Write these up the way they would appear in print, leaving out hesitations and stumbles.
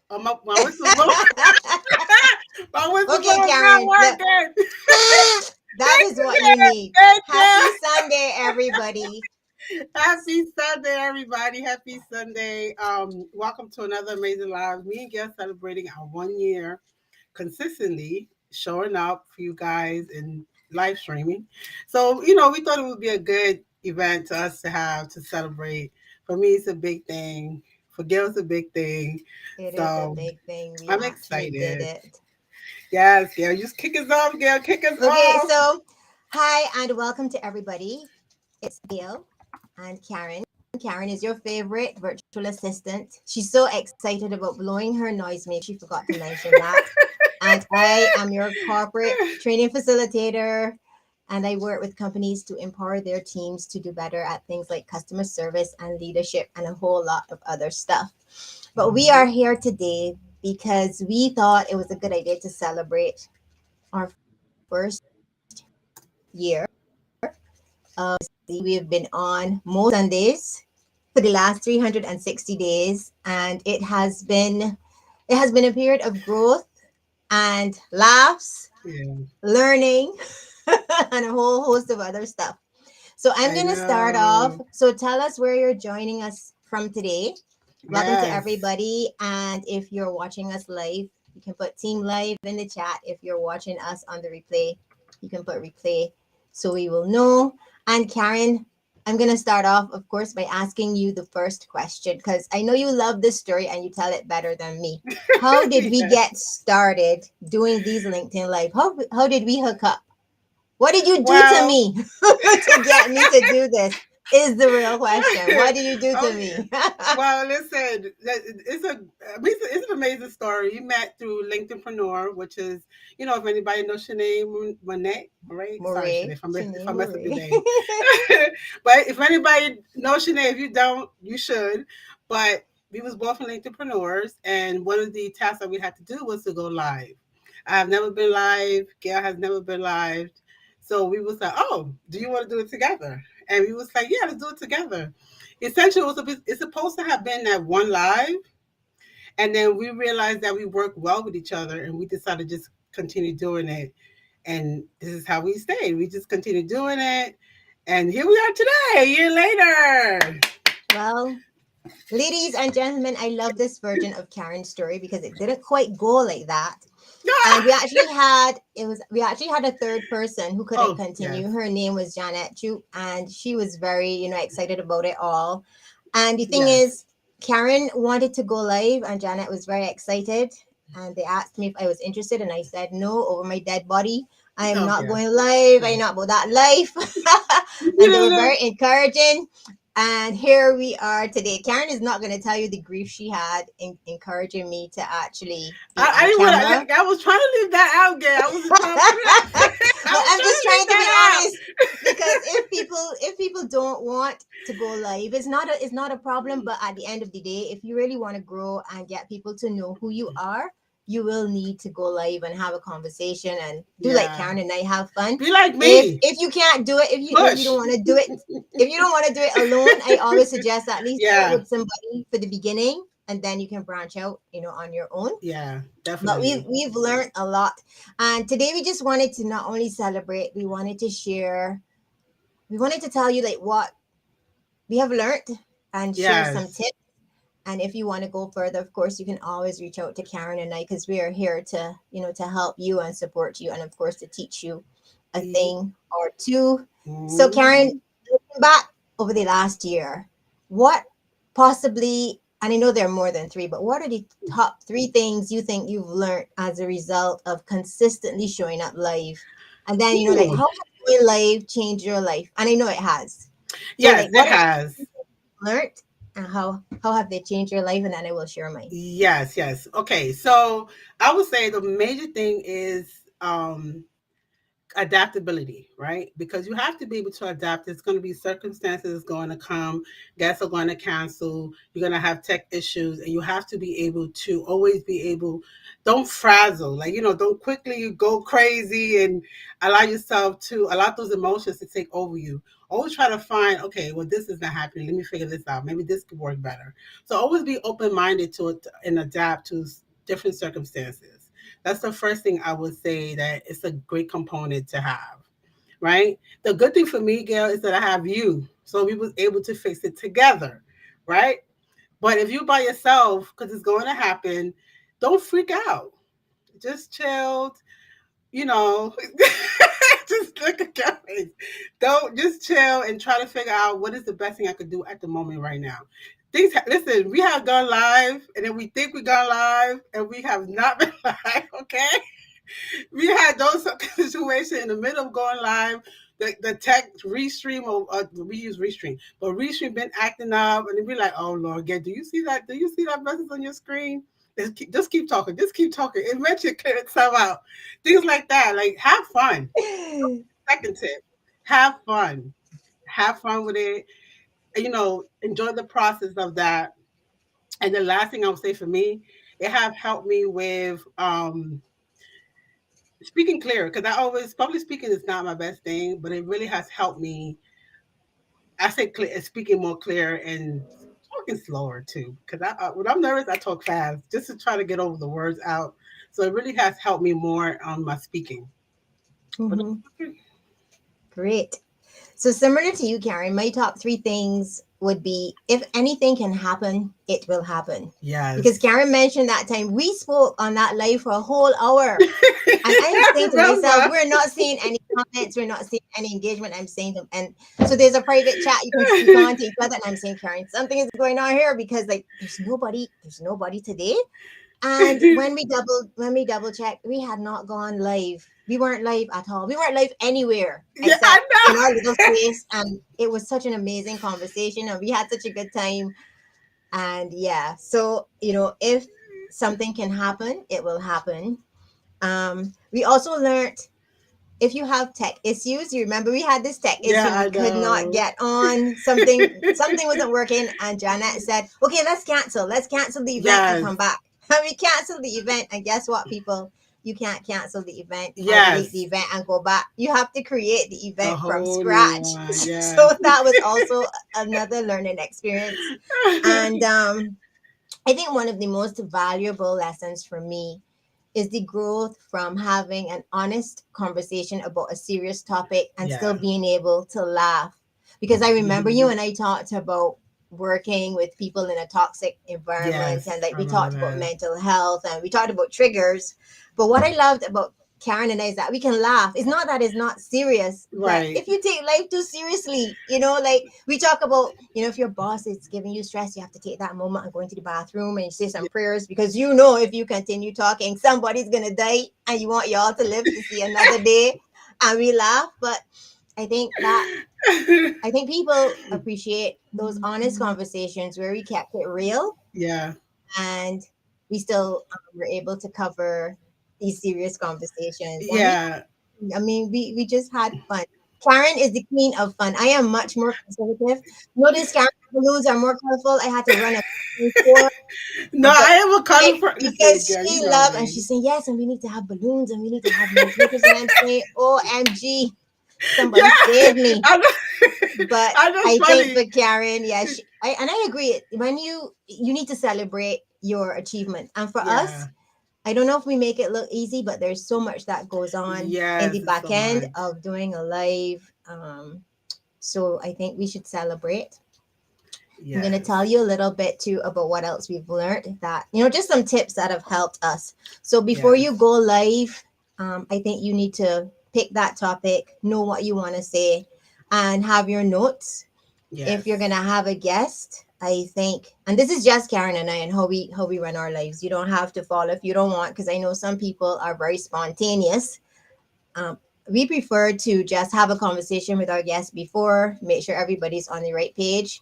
My whistle blower. My whistle Okay, blower's not Karen. working. That Thank is you, what you need. Thank Happy you. Sunday, everybody. Happy Sunday, everybody. Happy Sunday. Welcome to another amazing live. Me and Gail celebrating our 1 year consistently showing up for you guys and live streaming. So, we thought it would be a good event to us to have to celebrate. For me, it's a big thing. For Gail, it's a big thing. It is a So big thing. We I'm actually did excited. it. Yes, Gail, just kick us off, Gail. Kick us Okay, off. so hi and welcome to everybody. It's Gail and Karen. Karen is your favorite virtual assistant. She's so excited about blowing her noisemaker. She forgot to mention that. And I am your corporate training facilitator. And I work with companies to empower their teams to do better at things like customer service and leadership and a whole lot of other stuff. But we are Mhm. here today because we thought it was a good idea to celebrate our first year of we have been on most Sundays for the last 360 days, and it has been a period of growth and laughs, Yeah, learning, and a whole host of other stuff. So I'm I going to start off. know. So tell us where you're joining us from today. Welcome to Yes. everybody. And if you're watching us live, you can put Team Live in the chat. If you're watching us on the replay, you can put replay so we will know. And Karen, I'm going to start off, of course, by asking you the first question because I know you love this story and you tell it better than me. How did we Yes. get started doing these LinkedIn Live? How did we hook up? What did you do to Well, me to get me to do this? Is the real question. What did you do to oh, yeah. me? Well, listen, it's an amazing story. You met through LinkedInpreneur, which is, if anybody knows your name, Monet, right? Sorry, Sinead, Marie. if I Shanae mess up your Marie. name. But if anybody knows Sinead, if you don't, you should. But we was both LinkedInpreneurs, and one of the tasks that we had to do was to go live. I have never been live. Gail has never been live. So we was like, oh, do you want to do it together? And we was like, yeah, let's do it together. Essentially, it's supposed to have been that one live, and then we realized that we work well with each other, and we decided to just continue doing it. And this is how we stayed. We just continued doing it, and here we are today, a year later. Well, ladies and gentlemen, I love this version of Karen's story because it didn't quite go like that. And we actually had a third person who couldn't Oh yes, continue. Her name was Janet Chu, and she was very, excited about it all. And the thing yes. is, Karen wanted to go live, and Janet was very excited. And they asked me if I was interested, and I said no over my dead body. I am Oh not yeah. going live. Yeah. I'm not about that life. And they were Yeah. very encouraging. And here we are today. Karen is not going to tell you the grief she had in encouraging me to actually be I on didn't camera. want to. I was trying to leave that out, Gay. I wasn't trying to put it. I But was I'm trying just to leave trying to be that out. honest because if people don't want to go live, it's not a problem. But at the end of the day, if you really want to grow and get people to know who you are, you will need to go live and have a conversation and do like Yeah. Karen and I have fun. Be like If me. if you can't do it, if you don't Push. want to do it, if you don't want to do it alone, I always suggest at least do it Yeah. with somebody for the beginning, and then you can branch out, on your own. Yeah. But we've Definitely. we've learned a lot, and today we just wanted to not only celebrate, we wanted to share, we wanted to tell you like what we have learned and share some Yes. tips. And if you want to go further, of course, you can always reach out to Karen and I, because we are here to help you and support you, and of course to teach you a thing or two. So Karen, Mhm. looking back over the last year, what possibly, and I know there are more than three, but what are the top three things you think you've learned as a result of consistently showing up live? And then, like, Ooh. how has going live changed your life? And I know it has. So Yes, like, it what are has. the things you've learned, and how have they changed your life? And then I will share mine. Yes, yes. Okay, so I would say the major thing is adaptability, right? Because you have to be able to adapt. There's going to be circumstances going to come, guests are going to cancel, you're going to have tech issues, and you have to be able to always be able, don't frazzle, like, don't quickly go crazy and allow yourself to allow those emotions to take over you. Always try to find, okay, well, this is not happening. Let me figure this out. Maybe this could work better. So always be open minded to it and adapt to different circumstances. That's the first thing I would say that it's a great component to have, right? The good thing for me, Gail, is that I have you. So we was able to fix it together, right? But if you by yourself, because it's going to happen, don't freak out. Just chill, you know, just look at your face. Don't just chill and try to figure out what is the best thing I could do at the moment right now. Listen, we have gone live and then we think we gone live and we have not been live, okay? We had those situations in the middle of going live. The tech restream or we use restream, but restream been acting up, and then be like, "Oh Lord, again, do you see that? Do you see that message on your screen? Just keep talking. Just keep talking. Eventually, clear itself out. Things like that. Like, have fun. Second tip: have fun. Have fun with it. You know, enjoy the process of that. And the last thing I would say for me, it have helped me with speaking clear, because I always public speaking is not my best thing, but it really has helped me. I say clear, speaking more clear and talking slower too, because when I'm nervous, I talk fast just to try to get over the words out. So it really has helped me more on my speaking. But Mm-hmm. Great. So similar to you, Karen, my top three things would be if anything can happen, it will happen. Because yes, Karen mentioned that time we spoke on that live for a whole hour. And I'm I saying to myself, remember. we're not seeing any comments, we're not seeing any engagement. I'm saying them, and so there's a private chat you can speak on to each other. And I'm saying, Karen, something is going on here because like there's nobody today. And when we double checked, we had not gone live. We weren't live at all. We weren't live anywhere Yeah, I except in our little space. And it was such an amazing conversation, and we had such a good time. And yeah, so if something can happen, it will happen. We also learned if you have tech issues, you remember we had this tech yeah, issue. We I could not know. get on something wasn't working, and Janet said, "Okay, let's cancel the event and Yes, come back." And we canceled the event, and guess what, people? You can't cancel the event or delete the yes, event and go back. You have to create the a event from whole new scratch. one. So Yes. that was also another learning experience. And I think one of the most valuable lessons for me is the growth from having an honest conversation about a serious topic and still Yeah. being able to laugh. Because I remember you Hmm. and I talked about working with people in a toxic environment, and Yes, like I we remember talked about that. mental health and we talked about triggers. But what I loved about Karen and I is that we can laugh. It's not that it's not serious, but Right. if you take life too seriously, like we talk about, if your boss is giving you stress, you have to take that moment and go into the bathroom and you say some prayers because if you continue talking, somebody's gonna die and you want y'all to live to see another day. And we laugh, but I think that I think people appreciate those honest conversations where we kept it real Yeah. and we still were able to cover these serious conversations. And Yeah. we just had fun. Karen is the queen of fun. I am much more conservative. Notice Karen's balloons are more colorful. I had to run a for No, but I am a color for. Listen, because girl, you she know loved and me. she's saying yes, and we need to have balloons and we need to have noisemakers. And I'm saying, OMG, Yeah, somebody save me. I know. But I know it's I think funny. for Karen, yeah, and I agree. When you need to celebrate your achievements, and for Yeah. us, I don't know if we make it look easy, but there's so much that goes on in the Yes, it's back so end much. of doing a live. So I think we should celebrate. I'm going to tell Yes. you a little bit too about what else we've learned that, just some tips that have helped us. So before Yes. you go live, I think you need to pick that topic, know what you want to say, and have your notes. If you're Yes. going to have a guest, I think, and this is just Karen and I and how we run our lives. You don't have to follow if you don't want, because I know some people are very spontaneous. Um, we prefer to just have a conversation with our guests before, make sure everybody's on the right page.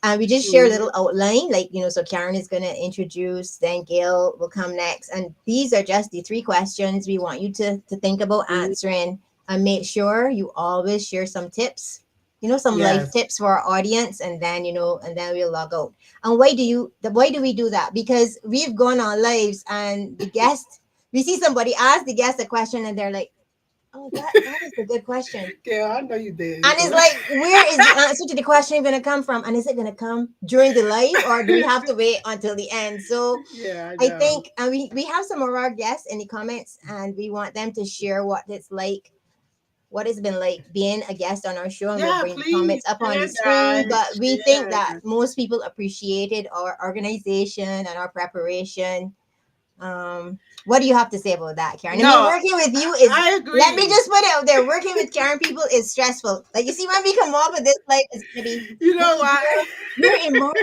And we just share a Hmm. little outline, like, so Karen is going to introduce, then Gail will come next. And these are just the three questions we want you to think about Hmm. answering. And make sure you always share some tips, some life Yes. tips for our audience. And then we'll log out. And why do we do that? Because we've gone on lives and we see somebody ask the guest a question and they're like, Oh, that is a good question. Yeah, I know you did. And it's like, where is the answer to the question going to come from? And is it going to come during the live, or do we have to wait until the end? So Yeah, I I know. think, and we have some of our guests in the comments, and we want them to share what it's been like being a guest on our show, and we'll Yeah, bring the please comments up on the share, screen. guys. But we think that Share. most people appreciated our organization and our preparation. What do you have to say about that, Karen? I mean, No, working with you is, I let me agree. just put it out there, working with Karen people is stressful. Like, you see, when we come up with this, like, it's gonna be, You know hey why? girl, we're in March.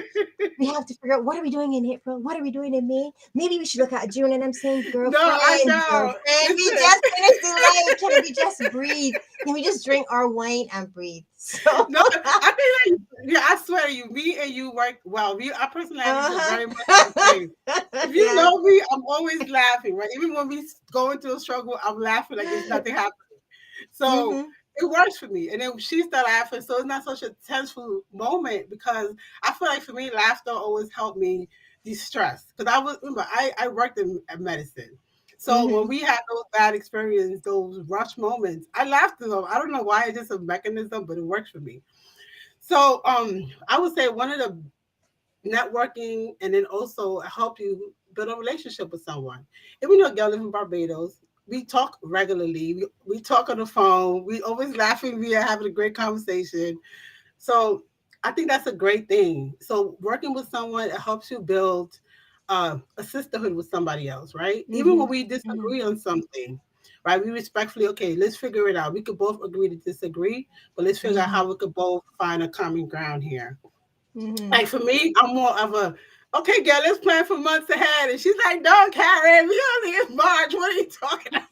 We have to figure out, what are we doing in April? What are we doing in May? Maybe we should look at June. And I'm saying, No, I know. girlfriend, we Listen, just finished the live. Can we just breathe? Can we just drink our wine and breathe? So, no, I think that, yeah, I swear to you, me and you work well. Our personalities are very much the uh-huh. same. If you Yeah. know me, I'm always laughing, right? Even when we going through a struggle, I'm laughing like it's nothing happened. So Mm-hmm. it works for me. And then she started laughing. So it's not such a tenseful moment because I feel like for me, laughter always helped me de-stress. Because remember, I worked in medicine. So when Mm-hmm. we had those bad experiences, those rush moments, I laughed at them. I don't know why, it's just a mechanism, but it works for me. So I would say one of the networking and then also help you build a relationship with someone. Even though girl live in Barbados, we talk regularly. We talk on the phone. We always laughing. We are having a great conversation. So I think that's a great thing. So working with someone, it helps you build a sisterhood with somebody else, right? Even Mm-hmm. when we Mm-hmm. disagree on something, right? We respectfully, okay, let's figure it out. We could both agree to disagree, but let's figure out Mm-hmm. how we could both find a common ground here. Mm-hmm. Like for me, I'm more of a okay, girl, let's plan for months ahead. And she's like, no, Karen, we only it's March. What are you talking about?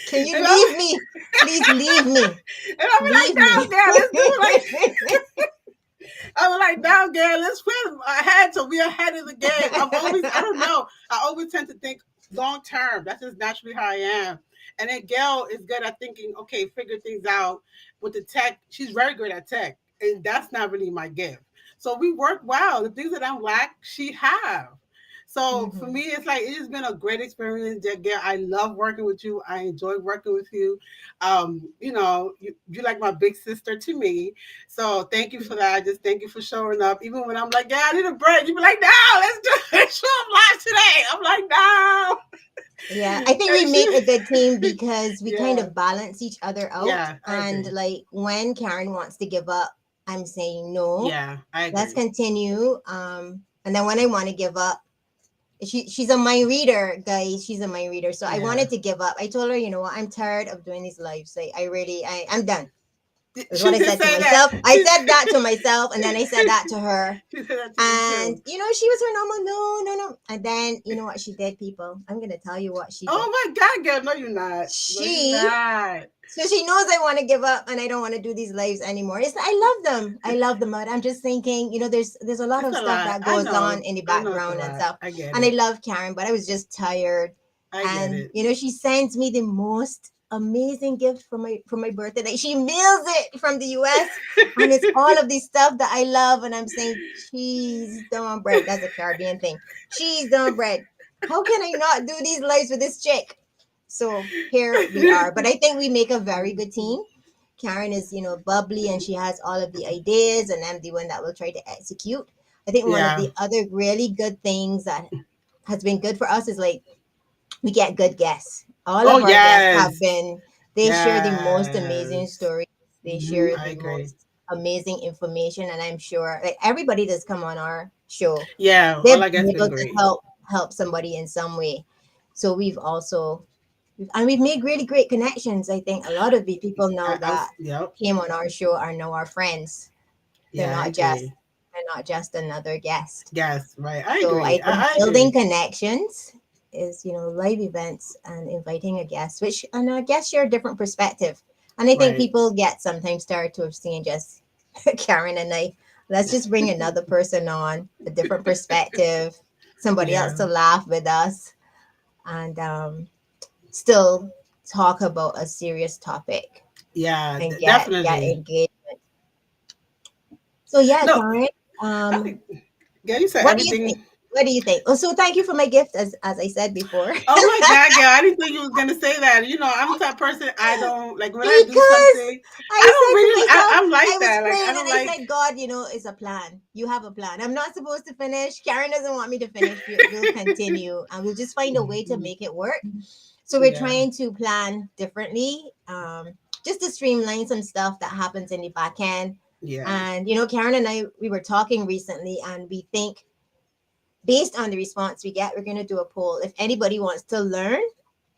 Can you And I'm, leave me? Please leave me. and I'm like, Leave me. no, girl, let's do it like I was like, no, girl, let's plan ahead so we're ahead of the game. I don't know. I always tend to think long term. That's just naturally how I am. And then Gail is good at thinking, okay, figure things out with the tech. She's very good at tech. And that's not really my gift. So we work well. The things that I'm lack, she have. So for Mm-hmm. me, it's like it has been a great experience, Gail. I love working with you. I enjoy working with you. You like my big sister to me. So thank you for that. Just thank you for showing up. Even when I'm like, yeah, I need a break. You be like, no, let's do it. Show up live today. I'm like, no. Yeah, I think we And make she, a good team because we kind yeah, of balance each other out. yeah, I And agree. like, when Karen wants to give up, I'm saying no, Yeah, I let's agree. continue. And then when I want to give up, she's a mind reader, guys. She's a mind reader. So I Yeah. wanted to give up. I told her, you know what, I'm tired of doing these lives. Like, I'm done. Is what She I did said to say that. myself. I said that to myself, and then I said that to her. She said that to me And too. she was her normal, no, no, no. And then you know what she did, people. I'm gonna tell you what she did. Oh my God, girl. No, you're not. No, you're She not. So she knows I want to give up and I don't want to do these lives anymore. I love them. I love them, but I'm just thinking, there's a lot It's of a stuff lot. that I goes on know. in the I know it's a background and lot. stuff. I get And I it. love Karen, but I was just tired. I get And it. she sends me the most amazing gift for my birthday. Like, she mails it from the US, and it's all of this stuff that I love. And I'm saying, cheese on bread. That's a Caribbean thing. Cheese on bread. How can I not do these lives with this chick? So here we are. But I think we make a very good team. Karen is, bubbly, and she has all of the ideas, and I'm the one that will try to execute. I think one of Yeah. the other really good things that has been good for us is, like, we get good guests. All Oh of our guests have yes. been, they share the most amazing Yes. stories. They share I the agree. most amazing information. And I'm sure, like, everybody that's come on our show, Yeah, they've all I been guess been able to great. help somebody in some way. So we've made really great connections. I think a lot of the people now that Yep. came on our show are now our friends. They're Yeah, I not just agree. they're not just another guest. Yes, right. I So I agree. think I building agree. connections is, live events and inviting a guest, which, and I guess, share a different perspective. And I think Right. people get sometimes tired of seeing just Karen and I. Let's just bring another person on, a different perspective, somebody else Yeah. to laugh with us, and still talk about a serious topic Yeah, and get definitely. engaged. So yeah, No, Karen. I Um, think yeah, you said what do you think? everything. What do you think? Oh, so thank you for my gift, as I said before. Oh my God, girl, I didn't think you was gonna say that. You know, I'm the type of person I don't like when I do Because something. I I don't said to really. myself, I'm like I was that. Like I praying don't and I like. said, God, it's a plan. You have a plan. I'm not supposed to finish. Karen doesn't want me to finish. We'll continue and we'll just find a way to make it work. So we're Yeah, trying to plan differently, just to streamline some stuff that happens in the back end. yeah, And Karen and I, we were talking recently, and we think based on the response we get, we're going to do a poll. If anybody wants to learn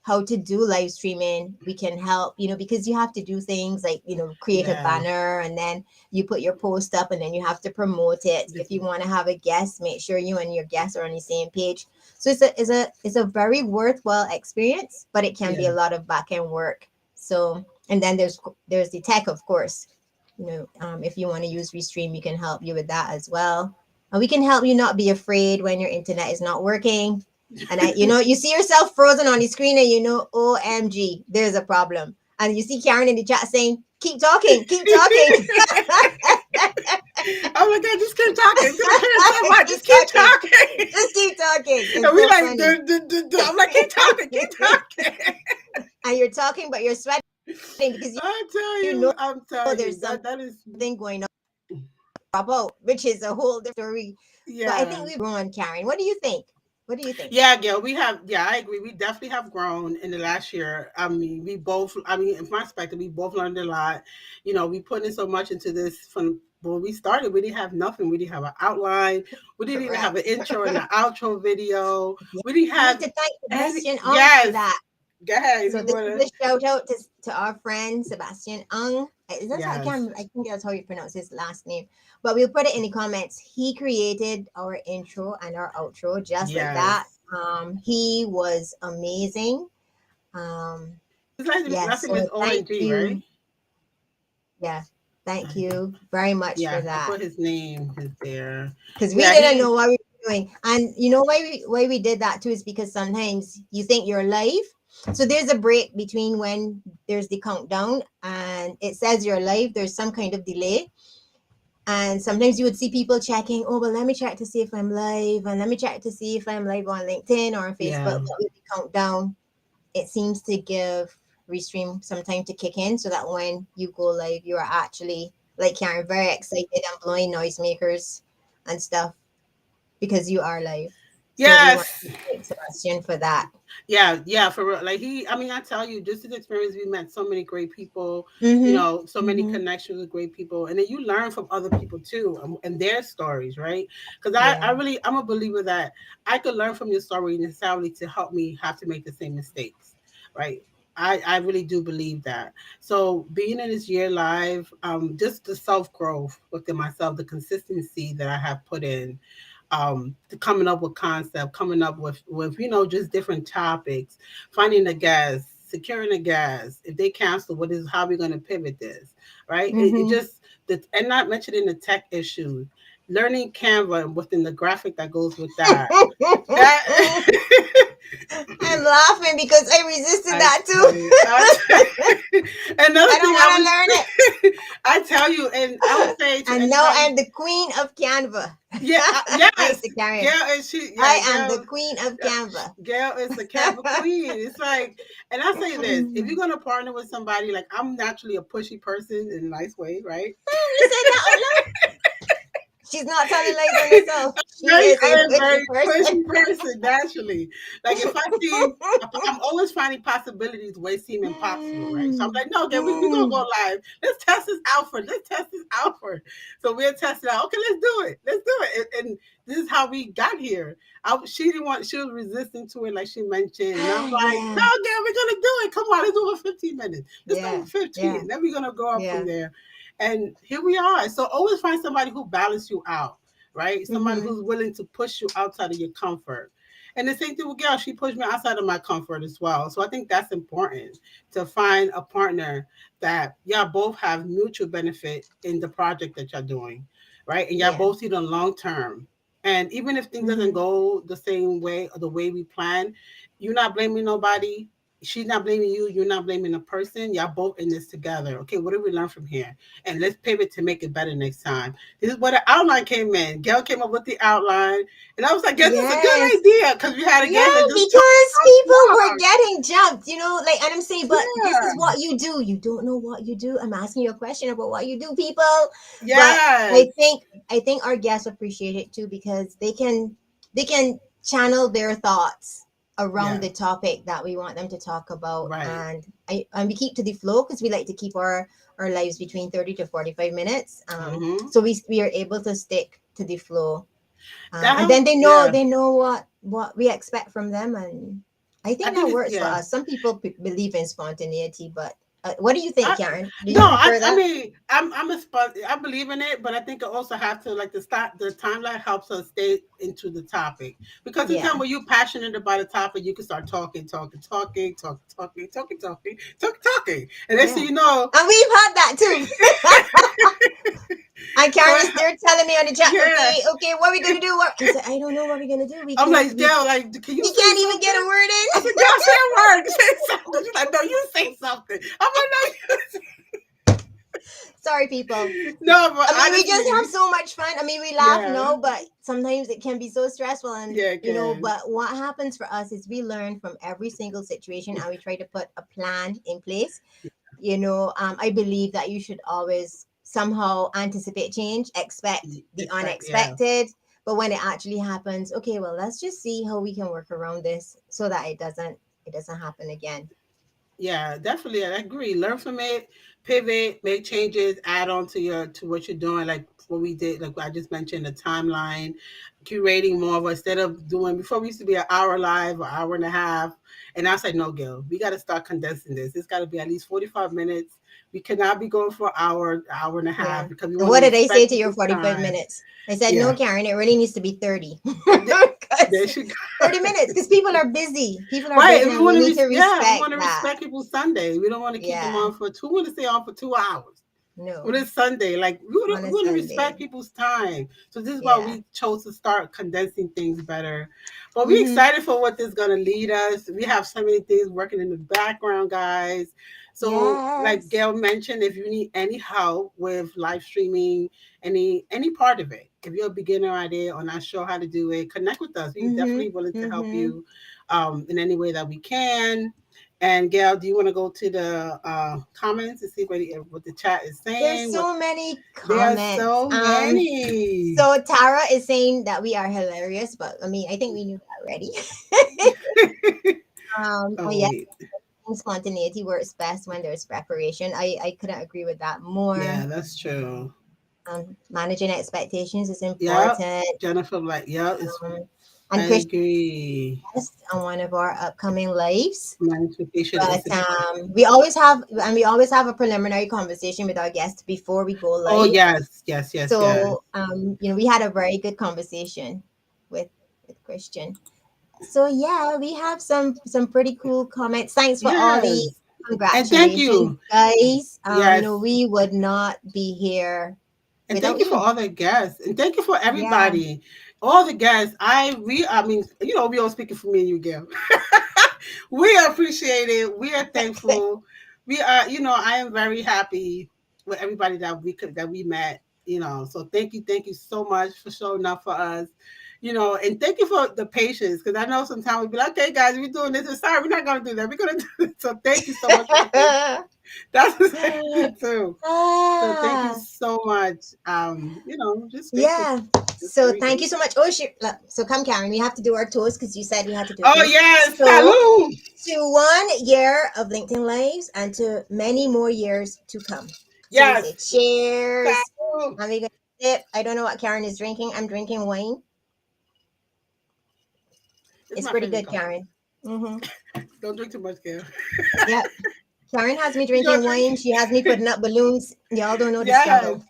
how to do live streaming, we can help, because you have to do things like, create a yeah. banner, and then you put your post up, and then you have to promote it. If you want to have a guest, make sure you and your guests are on the same page. So it's a very worthwhile experience, but it can be Yeah. a lot of back end work. So, and then there's the tech, of course. If you want to use Restream, we can help you with that as well. And we can help you not be afraid when your internet is not working. And you see yourself frozen on the screen, and OMG, there's a problem. And you see Karen in the chat saying, keep talking, keep talking. Oh my God, just keep talking. It's gonna hurt so much. Keep Just keep talking. talking. Just keep talking. And It's we so like, funny. I'm like, keep talking, keep talking. And you're talking, but you're sweating because I'm telling you, there's that is, something going on, about, which is a whole different story. But I think yeah. we've grown, Karen. What do you think? What do you think? Yeah, Gail, yeah, I agree. We definitely have grown in the last year. I mean, in my perspective, we both learned a lot. You know, we put in so much into this from when we started. We didn't have nothing. We didn't have an outline. We didn't even have Correct. an intro and an outro video. Yeah. We didn't We need have to thank any, Sebastian Ong for yes. that. Go ahead if So you this want is to. a shout out to our friend Sebastian Ong. That's how Yes. I think that's how you pronounce his last name. But we'll put it in the comments. He created our intro and our outro just like that. Yes. He was amazing. Um, His yes. last name is So thank ONG, right? you. Yeah. Thank you very much for Yeah, I that. put his name is there. Because we Yeah, didn't know he. what we were doing. And you know why we did that too is because sometimes you think you're live. So there's a break between when there's the countdown and it says you're live. There's some kind of delay. And sometimes you would see people checking, oh, well, let me check to see if I'm live, and let me check to see if I'm live on LinkedIn or on Facebook. Yeah. But with the countdown, it seems to give Restream some time to kick in so that when you go live, you are actually, like Karen, very excited and blowing noisemakers and stuff because you are live. So we want Yes. to thank Sebastian for that. Yeah, yeah, for real. Like I mean, I tell you, just this experience, we met so many great people, you Mm-hmm. know, so many Mm-hmm. connections with great people. And then you learn from other people too, and their stories, right? Because Yeah. I'm a believer that I could learn from your story necessarily to help me have to make the same mistakes, right? I really do believe that. So being in this year live, just the self growth within myself, the consistency that I have put in, coming up with concept, coming up with just different topics, finding the gas, securing the gas. If they cancel, what is how we going to pivot this, right? It Mm-hmm. just and not mentioning the tech issues, learning Canva and within the graphic that goes with that. That I'm laughing because I resisted I that tell too. you, another I don't thing want to learn it. I tell you, and I would say to And now anybody, I'm the queen of Canva. yeah, Thanks yes, to Karen. Gail, and she, I yeah, am the Gail. queen of Canva. Gail is the Canva queen. It's like, and I say this: if you're gonna partner with somebody, like I'm naturally a pushy person in a nice way, right? You said that out loud. She's not telling lies on herself. She is I a am a pushy very person. pushy person naturally. Like if I see, I'm always finding possibilities where it seem impossible, right? So I'm like, no, okay, we're gonna go live. Let's test this out first. Let's test this out first. So we'll test it out. Okay, let's do it. Let's do it. And this is how we got here. She didn't want. She was resisting to it, like she mentioned, and I'm like, no, Yeah. girl, we're gonna do it. Come on, let's do it for 15 minutes. Let's do it Yeah. for 15. Yeah. Then we're gonna go up from Yeah. there. And here we are. So always find somebody who balance you out, right? Somebody Mm-hmm. who's willing to push you outside of your comfort. And the same thing with Gail, she pushed me outside of my comfort as well. So I think that's important to find a partner that y'all both have mutual benefit in the project that y'all doing, right? And y'all Yeah. both see the long term. And even if things doesn't Mm-hmm. go the same way or the way we plan, you're not blaming nobody. she's not blaming you, you're not blaming the person. Y'all both in this together. Okay, what did we learn from here? And let's pivot to make it better next time. This is where the outline came in. Gail came up with the outline, and I was like, "Guess it's a good Yes. idea," because we had a guest Yeah, that just because talked people were long. getting jumped, like, and I'm saying, but this is Yeah. what you do. You don't know what you do. I'm asking you a question about what you do, people. But Yes. I think our guests appreciate it too because they can channel their thoughts around Yeah. the topic that we want them to talk about, Right. and we keep to the flow because we like to keep our lives between 30 to 45 minutes. Mm-hmm. So we are able to stick to the flow, That and helped. then they know Yeah. they know what we expect from them, and I I think think that it's works for yeah. us. Some people believe in spontaneity, but what do you think, I Karen? Do no, you prefer I that? mean I'm a spot. I believe in it, but I think I also have to like the timeline helps us stay into the topic because the time Yeah, when you're passionate about a topic, you can start talking, and next thing yeah, you know, and we've had that too. And so Karen is there telling me on the chat, yeah, okay, okay, what are we gonna do? What? I said, I don't know what we're gonna do. We I'm can't, like Gail, like can you we say can't even get something? a word I said, Gail, say a word, say something. She's like, no, you say something. I'm like, in. Sorry, people. no, no, but I mean, we just have honestly, so much fun. I mean, we laugh yeah, no, but sometimes it can be so stressful. And, yeah, can. but what happens for us is we learn from every single situation and we try to put a plan in place. I believe that you should always somehow anticipate change, expect the Expect, yeah. unexpected. But when it actually happens, okay, well, let's just see how we can work around this so that it doesn't happen again. Yeah, definitely. I agree. Learn from it, pivot, make changes, add on to what you're doing, like what we did, like I just mentioned, the timeline, curating more of instead of doing before we used to be an hour live or hour and a half. And I said, no, Gil, we got to start condensing this. It's got to be at least 45 minutes. We cannot be going for an hour and a Yeah. half because we And want what to did I say respect to your people's 45 time. minutes? I said, no, Yeah. Karen, it really needs to be 30. Th- There 'Cause she go. 30 minutes, because people are busy. People are Right. busy, And we and we want to, need to yeah, we respect want to that. respect people's Sunday. We don't want to keep them Yeah. on for two. We want to stay on for 2 hours. No, Well, it's Sunday. Like on we a want to respect Sunday. people's time. So this is why Yeah. we chose to start condensing things better. But we're Mm-hmm. excited for what this is gonna lead us. We have so many things working in the background, guys. So like Yes. Gail mentioned, if you need any help with live streaming, any part of it, if you're a beginner idea or not sure how to do it, connect with us. We're Mm-hmm. definitely willing to help Mm-hmm. you in any way that we can. And Gail, do you want to go to the comments and see what the chat is There's saying? What so many there are comments. so many. So Tara is saying that we are hilarious, but I mean, I think we knew that already. Oh Yeah, wait, spontaneity works best when there's preparation. I couldn't agree with that more. yeah, that's true. Managing expectations is Yeah, important. Jennifer, like, yeah, it's. Um, I and Chris agree. guest on one of our upcoming lives. Manifestation is But important. we always have a preliminary conversation with our guests before we go Oh live. yes, yes, yes, yes. So we had a very good conversation with Christian. So yeah, we have some pretty cool comments. Thanks for all the Yes, and thank congratulations, you. guys. Yes, We would not be here and thank without you for you. all the guests, and thank you for Yeah. everybody, all the guests. I mean, we all speaking for me and you, Gail. We appreciate it. We are thankful. We are, I am very happy with everybody that we met. So thank you so much for showing up for us. And thank you for the patience because I know sometimes we'd be like, okay, guys, we're doing this. And sorry, we're not gonna do that. We're gonna do it. So thank you so much for the patience. That's the same thing too. So thank you Ah, so much. Just grateful. yeah. Just So very thank you grateful. so much. Oh, so come, Karen. We have to do our toast because you said we had to do a Oh toast. yes, So salute. to 1 year of LinkedIn Lives and to many more years to come. So we say Yes, cheers. salute. And we're gonna sip. I don't know what Karen is drinking. I'm drinking wine. It's It's my pretty favorite good, color. Karen. Mm-hmm. Don't drink too much, Gail. Yep. Karen has me You don't drinking drink. wine. She has me putting up balloons. Y'all don't know the Yes. struggle.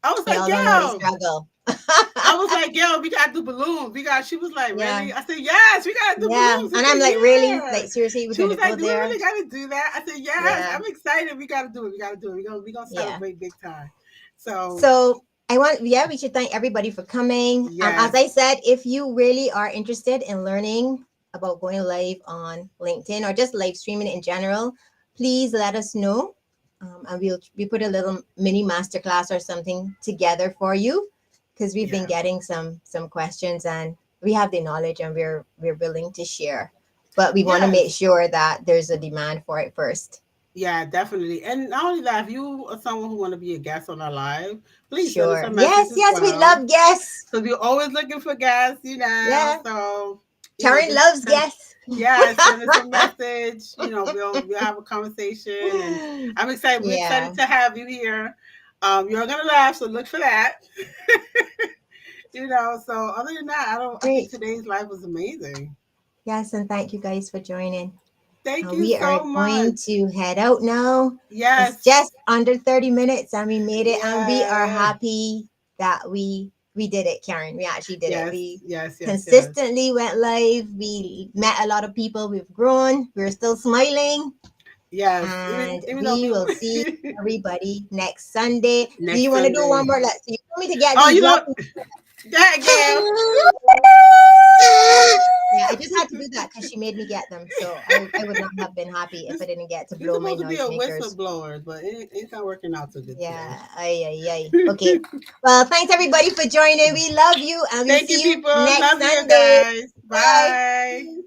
I was like, Y'all don't know the Gail. struggle. I was like, Gail, we gotta do balloons. She was like, Yeah. really? I said, yes, we gotta do Yeah. balloons. I And said, I'm like, really? yeah. Like, seriously, we're She going to was go like, do we there? really gotta do that? I said, yes, Yeah. I'm excited. We gotta do it. We gotta do it. We're gonna Yeah. celebrate big time. So So we should thank everybody for coming. As yes. I said, if you really are interested in learning about going live on LinkedIn or just live streaming in general, please let us know. And we put a little mini masterclass or something together for you because we've been Yeah. getting some questions and we have the knowledge and we're willing to share. But we want to make Yes. sure that there's a demand for it first. Yeah, definitely. And not only that, if you are someone who want to be a guest on our live, please send us Sure. a Yes, message as yes, we well. love guests. So we're always looking for guests, you know. Yeah. So, Karen just loves send, guests. yeah, send us a message. We'll have a conversation, and I'm excited. We're Yeah. excited to have you here. You're gonna laugh, so look for that. So other than that, I think Great. today's live was amazing. Yes, and thank you guys for joining. Thank you We are so going much. to head out now. It's Yes, just under 30 minutes and we made it and we are yeah, happy that we did it, Karen. We actually did it. yes, We yes, yes, yes, consistently went live. We met a lot of people. We've grown. We're still smiling. yes. Even And even though we will see we everybody next Sunday. Do next you want to do one Sunday. more? Let's so you told me to get Oh, these. You have to. that girl. Yeah, I just had to do that because she made me get them. So I would not have been happy if This I didn't get to You're blow my supposed to be a noisemakers. whistleblower, but it's not working out so good today. Yeah. Ay, ay, ay. Okay. Well, thanks everybody for joining. We love you and we Thank you, see you people. next Love you Sunday. guys. Bye. Bye.